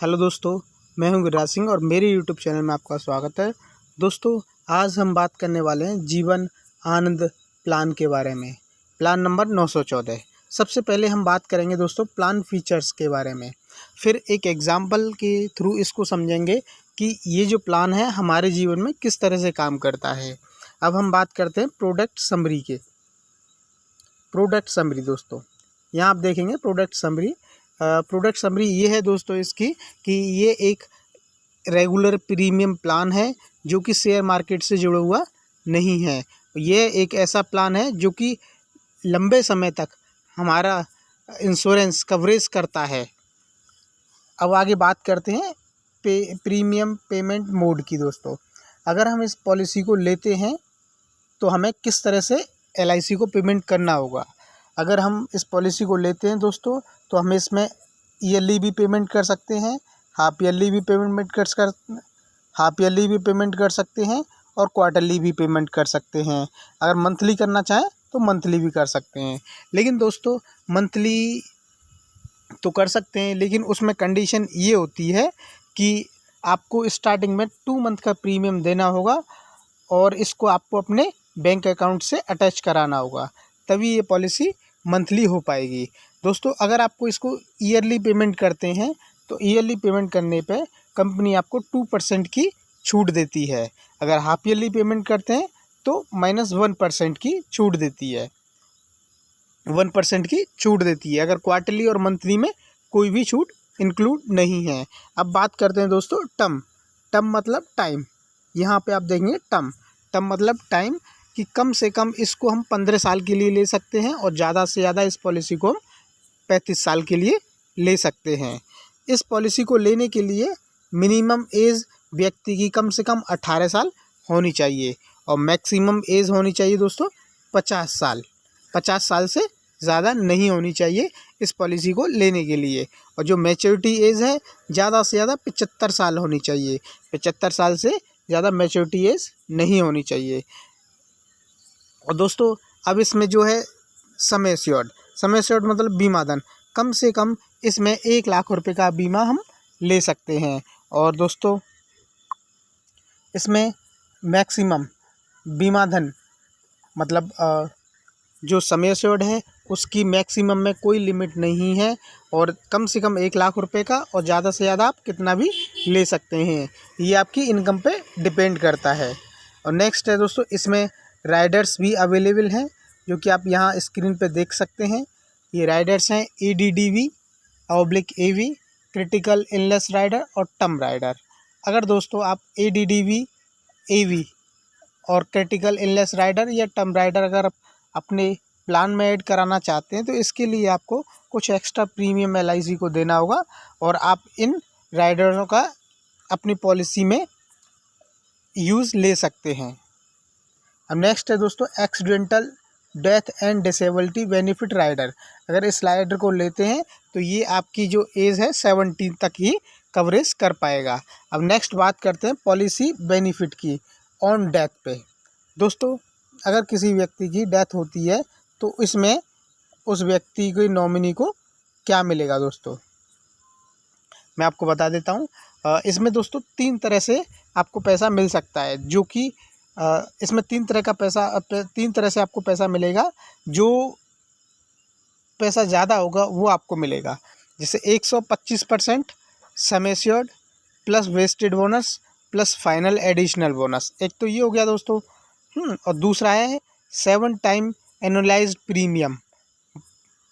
Hello दोस्तों, मैं हूं गिरिराज सिंह और मेरे यूट्यूब चैनल में आपका स्वागत है। दोस्तों, आज हम बात करने वाले हैं जीवन आनंद प्लान के बारे में। Plan number 914। सबसे पहले हम बात करेंगे दोस्तों प्लान फीचर्स के बारे में, फिर एक एग्जाम्पल के थ्रू इसको समझेंगे कि ये जो प्लान है हमारे जीवन में किस तरह से काम करता है। अब हम बात करते हैं प्रोडक्ट समरी के। प्रोडक्ट समरी दोस्तों, यहाँ आप देखेंगे प्रोडक्ट समरी ये है दोस्तों इसकी कि ये एक रेगुलर प्रीमियम प्लान है जो कि शेयर मार्केट से जुड़ा हुआ नहीं है। ये एक ऐसा प्लान है जो कि लंबे समय तक हमारा इंश्योरेंस कवरेज करता है। अब आगे बात करते हैं प्रीमियम पेमेंट मोड की। दोस्तों, अगर हम इस पॉलिसी को लेते हैं तो हमें किस तरह से LIC को पेमेंट करना होगा। अगर हम इस पॉलिसी को लेते हैं दोस्तों तो हम इसमें ईयरली भी पेमेंट कर सकते हैं, हाफ ईयरली भी पेमेंट कर सकते हैं और क्वार्टरली भी पेमेंट कर सकते हैं। अगर मंथली करना चाहें तो मंथली भी कर सकते हैं। लेकिन दोस्तों मंथली तो कर सकते हैं, लेकिन उसमें कंडीशन ये होती है कि आपको स्टार्टिंग में 2 मंथ का प्रीमियम देना होगा और इसको आपको अपने बैंक अकाउंट से अटैच कराना होगा, तभी ये पॉलिसी मंथली हो पाएगी। दोस्तों, अगर आपको इसको ईयरली पेमेंट करते हैं तो ईयरली पेमेंट करने पे कंपनी आपको 2% की छूट देती है। अगर हाफ ईयरली पेमेंट करते हैं तो -1% की छूट देती है, 1% की छूट देती है। अगर क्वार्टरली और मंथली में कोई भी छूट इंक्लूड नहीं है। अब बात करते हैं दोस्तों टर्म मतलब टाइम। यहाँ पे आप देखेंगे टर्म मतलब टाइम कि कम से कम इसको हम 15 साल के लिए ले सकते हैं और ज़्यादा से ज़्यादा इस पॉलिसी को हम 35 साल के लिए ले सकते हैं। इस पॉलिसी को लेने के लिए मिनिमम एज व्यक्ति की कम से कम 18 साल होनी चाहिए और मैक्सिमम एज होनी चाहिए दोस्तों 50 साल। 50 साल से ज़्यादा नहीं होनी चाहिए इस पॉलिसी को लेने के लिए। और जो मैच्योरिटी एज है ज़्यादा से ज़्यादा 75 साल होनी चाहिए। 75 साल से ज़्यादा मैच्योरिटी एज नहीं होनी चाहिए। और दोस्तों, अब इसमें जो है सम एश्योर्ड मतलब बीमा धन, कम से कम इसमें 1 लाख रुपए का बीमा हम ले सकते हैं। और दोस्तों, इसमें मैक्सिमम बीमा धन मतलब जो सम एश्योर्ड है उसकी मैक्सिमम में कोई लिमिट नहीं है और कम से कम 1 लाख रुपए का और ज़्यादा से ज़्यादा आप कितना भी ले सकते हैं। ये आपकी इनकम पे डिपेंड करता है। और नेक्स्ट है दोस्तों, इसमें राइडर्स भी अवेलेबल हैं जो कि आप यहाँ स्क्रीन पे देख सकते हैं। ये राइडर्स हैं ADDV/AV, क्रिटिकल इलनेस राइडर और टर्म राइडर। अगर दोस्तों आप ADDV, AV और क्रिटिकल इलनेस राइडर या टर्म राइडर अगर आप अपने प्लान में ऐड कराना चाहते हैं तो इसके लिए आपको कुछ एक्स्ट्रा प्रीमियम LIC को देना होगा और आप इन राइडरों का अपनी पॉलिसी में यूज़ ले सकते हैं। अब नेक्स्ट है दोस्तों accidental death and disability benefit rider. अगर इस राइडर को लेते हैं तो ये आपकी जो एज है 70 तक ही कवरेज कर पाएगा। अब नेक्स्ट बात करते हैं पॉलिसी बेनिफिट की ऑन डेथ पे। दोस्तों, अगर किसी व्यक्ति की डेथ होती है तो इसमें उस व्यक्ति के नॉमिनी को क्या मिलेगा दोस्तों, मैं आपको बता देता हूँ। इसमें दोस्तों 3 तरह से आपको पैसा मिल सकता है, जो कि इसमें 3 तरह से आपको पैसा मिलेगा। जो पैसा ज़्यादा होगा वो आपको मिलेगा, जैसे 125% sum assured plus vested bonus plus final additional bonus. एक तो ये हो गया दोस्तों। और दूसरा है 7 टाइम एनुअलाइज्ड प्रीमियम,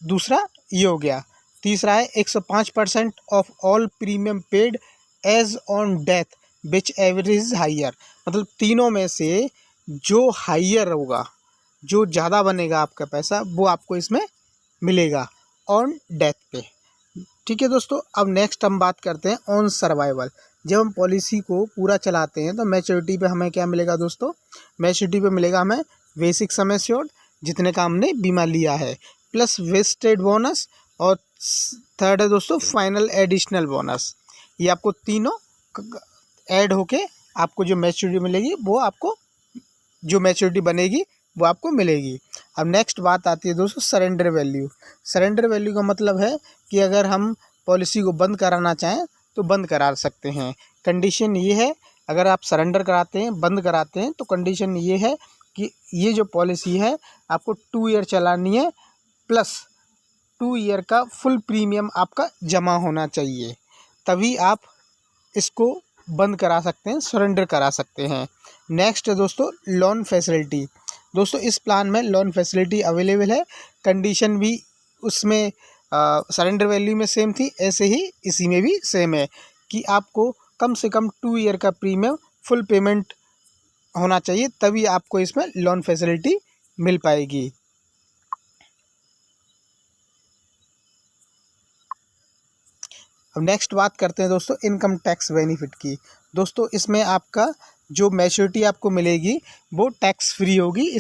दूसरा ये हो गया। तीसरा है 105% of all premium paid as on death which ever is higher. मतलब तीनों में से जो हाइयर होगा, जो ज़्यादा बनेगा आपका पैसा, वो आपको इसमें मिलेगा ऑन डेथ पे। ठीक है दोस्तों, अब नेक्स्ट हम बात करते हैं ऑन सर्वाइवल। जब हम पॉलिसी को पूरा चलाते हैं तो मैच्योरिटी पे हमें क्या मिलेगा दोस्तों, मैच्योरिटी पे मिलेगा हमें बेसिक सम एश्योर्ड जितने का हमने बीमा लिया है प्लस वेस्टेड बोनस और थर्ड है दोस्तों फाइनल एडिशनल बोनस। ये आपको तीनों ऐड होके आपको जो मैच्योरिटी मिलेगी वो आपको जो मैच्योरिटी बनेगी वो आपको मिलेगी। अब नेक्स्ट बात आती है दोस्तों सरेंडर वैल्यू। सरेंडर वैल्यू का मतलब है कि अगर हम पॉलिसी को बंद कराना चाहें तो बंद करा सकते हैं। कंडीशन ये है, अगर आप सरेंडर कराते हैं, बंद कराते हैं, तो कंडीशन ये है कि ये जो पॉलिसी है आपको 2 ईयर चलानी है, प्लस 2 ईयर का फुल प्रीमियम आपका जमा होना चाहिए, तभी आप इसको बंद करा सकते हैं, सरेंडर करा सकते हैं। नेक्स्ट है दोस्तों लोन फैसिलिटी। दोस्तों इस प्लान में लोन फैसिलिटी अवेलेबल है। कंडीशन भी उसमें सरेंडर वैल्यू में सेम थी, ऐसे ही इसी में भी सेम है कि आपको कम से कम 2 ईयर का प्रीमियम फुल पेमेंट होना चाहिए, तभी आपको इसमें लोन फैसिलिटी मिल पाएगी। अब नेक्स्ट बात करते हैं दोस्तों इनकम टैक्स बेनिफिट की। दोस्तों इसमें आपका जो मैच्योरिटी आपको मिलेगी वो टैक्स फ्री होगी,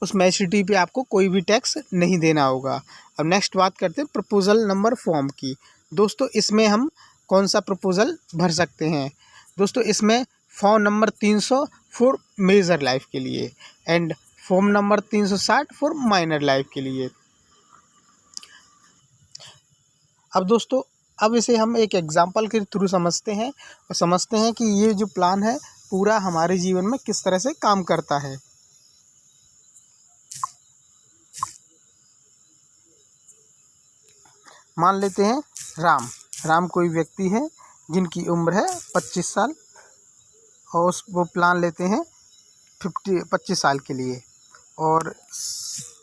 उस मैच्योरिटी पे आपको कोई भी टैक्स नहीं देना होगा। अब नेक्स्ट बात करते हैं प्रपोजल नंबर फॉर्म की। दोस्तों इसमें हम कौन सा प्रपोजल भर सकते हैं? दोस्तों इसमें form number 300 for major life के लिए and form number 360 for minor life के लिए। अब दोस्तों अब इसे हम एक एग्जांपल के थ्रू समझते हैं और समझते हैं कि ये जो प्लान है पूरा हमारे जीवन में किस तरह से काम करता है। मान लेते हैं राम कोई व्यक्ति है जिनकी उम्र है 25 साल और वो प्लान लेते हैं 25 साल के लिए और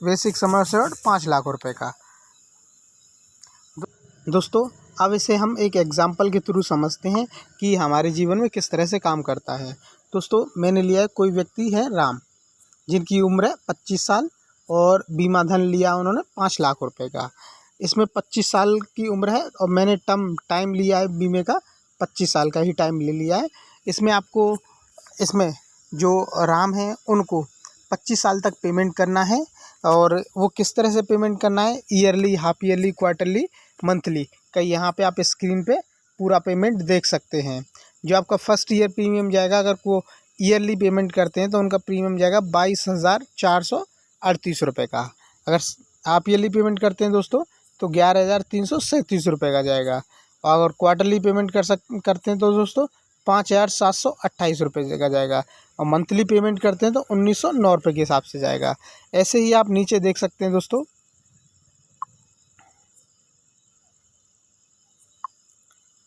बेसिक सम एश्योर्ड 5 लाख रुपए का। दोस्तों अब इसे हम एक एग्जांपल के थ्रू समझते हैं कि हमारे जीवन में किस तरह से काम करता है। दोस्तों मैंने लिया है, कोई व्यक्ति है राम जिनकी उम्र है 25 साल और बीमा धन लिया उन्होंने 5 लाख रुपए का। इसमें 25 साल की उम्र है और मैंने टाइम लिया है बीमे का 25 साल का ही टाइम ले लिया है। इसमें जो राम है उनको 25 साल तक पेमेंट करना है और वो किस तरह से पेमेंट करना है, yearly, half yearly, quarterly, monthly का यहाँ पे आप स्क्रीन पे पूरा पेमेंट देख सकते हैं। जो आपका फर्स्ट ईयर प्रीमियम जाएगा, अगर वो ईयरली पेमेंट करते हैं तो उनका प्रीमियम जाएगा 22,438 रुपये का। अगर आप ईयरली पेमेंट करते हैं दोस्तों तो 11,337 रुपये का जाएगा और अगर क्वार्टरली पेमेंट करते हैं तो दोस्तों 5,728 रुपये का जाएगा और मंथली पेमेंट करते हैं तो 1,909 रुपये के हिसाब से जाएगा। ऐसे ही आप नीचे देख सकते हैं दोस्तों,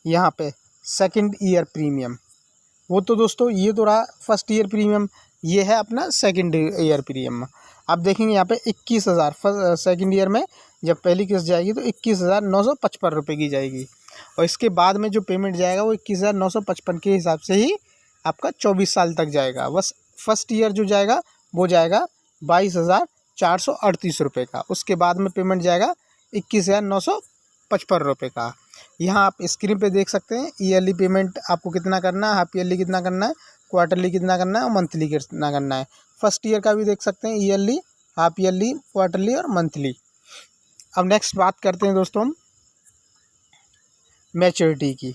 यहाँ पे सेकंड ईयर प्रीमियम, वो तो दोस्तों ये तो रहा फर्स्ट ईयर प्रीमियम, ये है अपना सेकंड ईयर प्रीमियम। आप देखेंगे यहाँ पे 21,000 सेकंड ईयर में जब पहली किस्त जाएगी तो 21,955 रुपये की जाएगी और इसके बाद में जो पेमेंट जाएगा वो 21,955 के हिसाब से ही आपका 24 साल तक जाएगा। बस फर्स्ट ईयर जो जाएगा वो जाएगा 22,438 रुपये का, उसके बाद में पेमेंट जाएगा 21,955 रुपये का। यहाँ आप स्क्रीन पे देख सकते हैं ईयरली पेमेंट आपको कितना करना है, हाफ ईयरली कितना करना है, क्वार्टरली कितना करना है और मंथली कितना करना है। फर्स्ट ईयर का भी देख सकते हैं, ईयरली, हाफ ईयरली, क्वार्टरली और मंथली। अब नेक्स्ट बात करते हैं दोस्तों हम मैच्योरिटी की।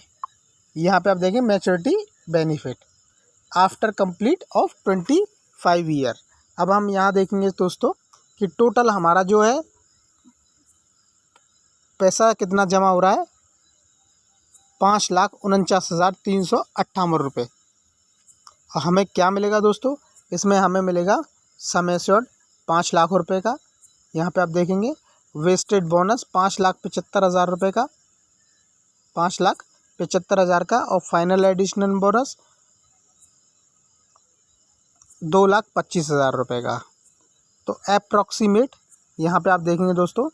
यहाँ पे आप देखें maturity benefit after complete of 25 year. अब हम यहाँ देखेंगे दोस्तों कि टोटल हमारा जो है पैसा कितना जमा हो रहा है, 5,49,358 रुपये। और हमें क्या मिलेगा दोस्तों, इसमें हमें मिलेगा सम एश्योर्ड 5 लाख रुपए का। यहाँ पे आप देखेंगे वेस्टेड बोनस 5,75,000 रुपये का, 5,75,000 का और फाइनल एडिशनल बोनस 2,25,000 रुपये का। तो अप्रॉक्सीमेट यहाँ पे आप देखेंगे दोस्तों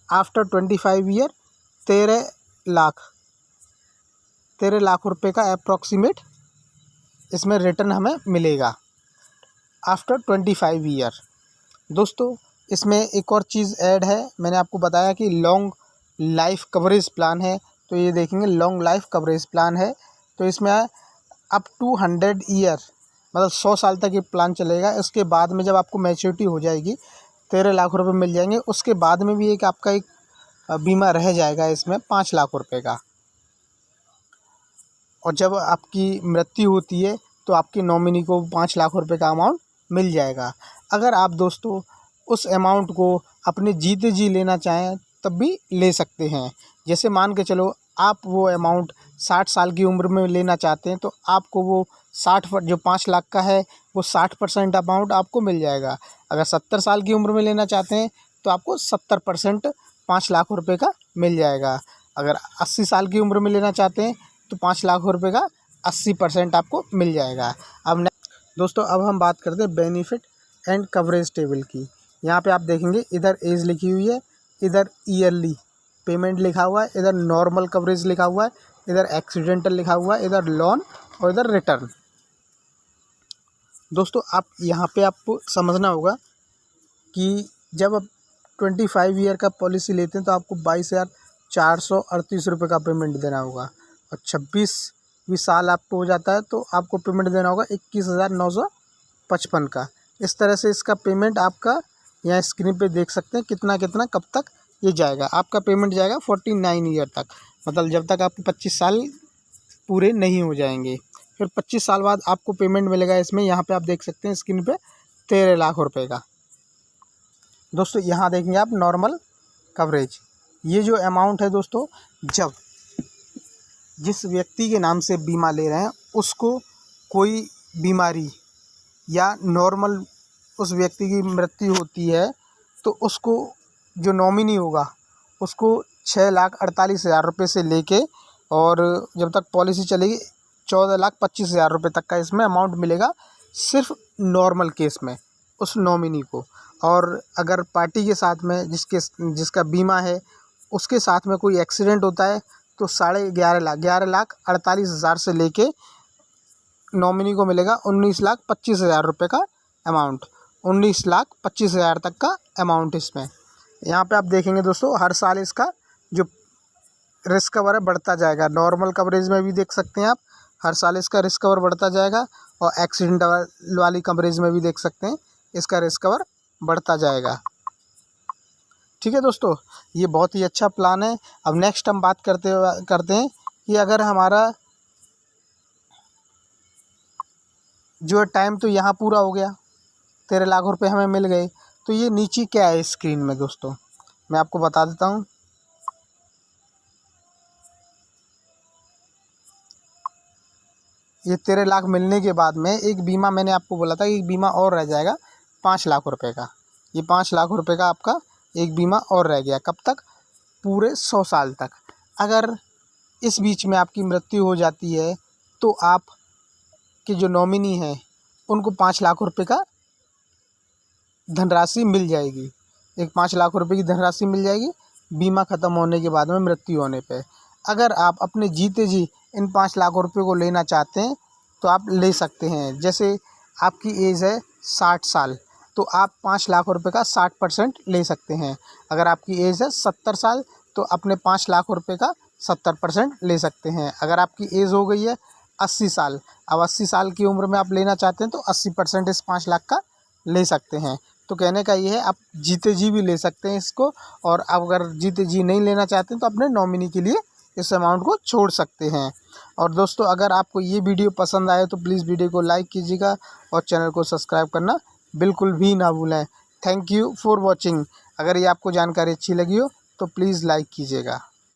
आफ्टर 25 ईयर 13 लाख रुपए का अप्रॉक्सीमेट इसमें रिटर्न हमें मिलेगा आफ्टर 25 ईयर। दोस्तों इसमें एक और चीज़ ऐड है, मैंने आपको बताया कि लॉन्ग लाइफ कवरेज प्लान है, तो ये देखेंगे लॉन्ग लाइफ कवरेज प्लान है, तो इसमें अप टू 100 ईयर मतलब 100 साल तक ये प्लान चलेगा। इसके बाद में जब आपको मैच्योरिटी हो जाएगी 13 लाख रुपए मिल जाएंगे, उसके बाद में भी एक आपका एक बीमा रह जाएगा इसमें 5 लाख रुपए का। और जब आपकी मृत्यु होती है तो आपके नॉमिनी को 5 लाख रुपए का अमाउंट मिल जाएगा। अगर आप दोस्तों उस अमाउंट को अपने जीते जी लेना चाहें तब भी ले सकते हैं। जैसे मान के चलो आप वो अमाउंट 60 साल की उम्र में लेना चाहते हैं तो आपको वो 60 जो 5 लाख का है वो 60% अमाउंट आपको मिल जाएगा। अगर 70 साल की उम्र में लेना चाहते हैं तो आपको 70% 5 लाख रुपए का मिल जाएगा। अगर 80 साल की उम्र में लेना चाहते हैं तो 5 लाख रुपए का 80% आपको मिल जाएगा। अब दोस्तों अब हम बात करते हैं बेनिफिट एंड कवरेज टेबल की। यहाँ पे आप देखेंगे इधर एज लिखी हुई है, इधर ईयरली पेमेंट लिखा हुआ है, इधर नॉर्मल कवरेज लिखा हुआ है, इधर एक्सीडेंटल लिखा हुआ है, इधर लोन और इधर रिटर्न। दोस्तों आप यहाँ पे आपको समझना होगा कि जब आप 25 ईयर का पॉलिसी लेते हैं तो आपको 22,438 रुपये का पेमेंट देना होगा और 26वीं साल आपको हो जाता है तो आपको पेमेंट देना होगा 21,955 का। इस तरह से इसका पेमेंट आपका यहाँ स्क्रीन पे देख सकते हैं कितना कितना कब तक ये जाएगा। आपका पेमेंट जाएगा 49 ईयर तक, मतलब जब तक आपके 25 साल पूरे नहीं हो जाएंगे। फिर 25 साल बाद आपको पेमेंट मिलेगा इसमें, यहाँ पे आप देख सकते हैं स्क्रीन पे 13 लाख रुपए का। दोस्तों यहाँ देखेंगे आप नॉर्मल कवरेज, ये जो अमाउंट है दोस्तों, जब जिस व्यक्ति के नाम से बीमा ले रहे हैं उसको कोई बीमारी या नॉर्मल उस व्यक्ति की मृत्यु होती है तो उसको जो नॉमिनी होगा उसको 6,48,000 रुपये से लेके और जब तक पॉलिसी चलेगी 14,25,000 रुपये तक का इसमें अमाउंट मिलेगा, सिर्फ नॉर्मल केस में उस नॉमिनी को। और अगर पार्टी के साथ में जिसका बीमा है उसके साथ में कोई एक्सीडेंट होता है तो 11,48,000 से लेके नॉमिनी को मिलेगा 19,25,000 रुपये का अमाउंट, 19,25,000 तक का अमाउंट इसमें। यहाँ पे आप देखेंगे दोस्तों हर साल इसका जो रिस्क कवर है बढ़ता जाएगा। नॉर्मल कवरेज में भी देख सकते हैं आप, हर साल इसका रिस्क कवर बढ़ता जाएगा और एक्सीडेंट वाली कवरेज में भी देख सकते हैं इसका रिस्क कवर बढ़ता जाएगा। ठीक है दोस्तों, ये बहुत ही अच्छा प्लान है। अब नेक्स्ट हम बात करते हैं कि अगर हमारा जो टाइम तो यहाँ पूरा हो गया, 13 लाख रुपए हमें मिल गए, तो ये नीचे क्या है स्क्रीन में दोस्तों मैं आपको बता देता हूँ। ये 13 लाख मिलने के बाद में एक बीमा, मैंने आपको बोला था एक बीमा और रह जाएगा 5 लाख रुपए का। ये 5 लाख रुपए का आपका एक बीमा और रह गया, कब तक? पूरे 100 साल तक। अगर इस बीच में आपकी मृत्यु हो जाती है तो आप के जो नॉमिनी हैं उनको 5 लाख रुपए का धनराशि मिल जाएगी, एक 5 लाख रुपए की धनराशि मिल जाएगी बीमा ख़त्म होने के बाद में, मृत्यु होने पे। अगर आप अपने जीते जी इन 5 लाख रुपए को लेना चाहते हैं तो आप ले सकते हैं। जैसे आपकी एज है 60 साल तो आप 5 लाख रुपए का 60% ले सकते हैं। अगर आपकी एज है 70 साल तो अपने 5 लाख रुपए का 70% ले सकते हैं। अगर आपकी एज हो गई है 80 साल, अब 80 साल की उम्र में आप लेना चाहते हैं तो 80% इस 5 लाख का ले सकते हैं। तो कहने का ये है आप जीते जी भी ले सकते हैं इसको, और अगर जीते जी नहीं लेना चाहते हैं तो अपने नॉमिनी के लिए इस अमाउंट को छोड़ सकते हैं। और दोस्तों अगर आपको ये वीडियो पसंद आए तो प्लीज़ वीडियो को लाइक कीजिएगा और चैनल को सब्सक्राइब करना बिल्कुल भी ना भूलें। Thank you for watching. अगर ये आपको जानकारी अच्छी लगी हो तो प्लीज़ लाइक कीजिएगा।